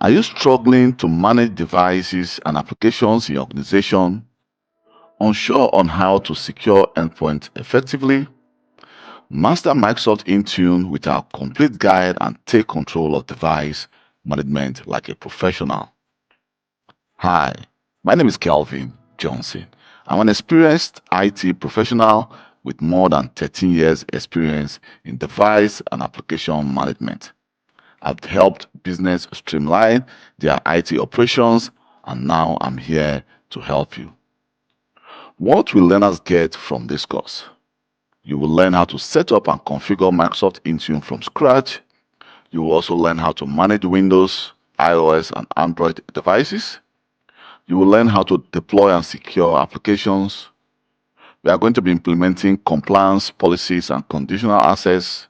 Are you struggling to manage devices and applications in your organization? Unsure on how to secure endpoints effectively? Master Microsoft Intune with our complete guide and take control of device management like a professional. Hi, my name is Kelvin Johnson. I'm an experienced IT professional with more than 13 years experience in device and application management. I've helped business streamline their IT operations, and now I'm here to help you. What will learners get from this course? You will learn how to set up and configure Microsoft Intune from scratch. You will also learn how to manage Windows, iOS, and Android devices. You will learn how to deploy and secure applications. We are going to be implementing compliance policies and conditional access.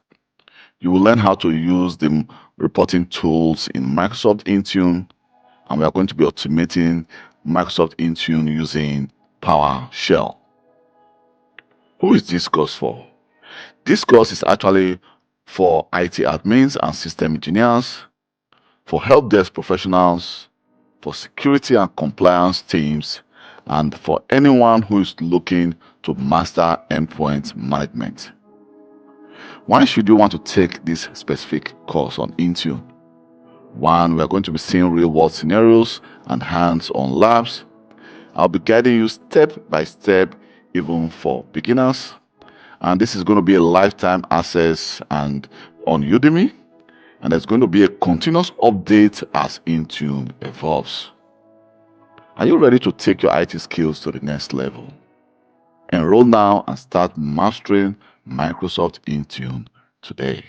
You will learn how to use the reporting tools in Microsoft Intune, and we are going to be automating Microsoft Intune using PowerShell. Who is this course for? This course is actually for IT admins and system engineers, for help desk professionals, for security and compliance teams, and for anyone who is looking to master endpoint management. Why should you want to take this specific course on Intune? One, we are going to be seeing real-world scenarios and hands-on labs. I'll be guiding you step by step, even for beginners. And this is going to be a lifetime access and on Udemy. And there's going to be a continuous update as Intune evolves. Are you ready to take your IT skills to the next level? Enroll now and start mastering Microsoft Intune today.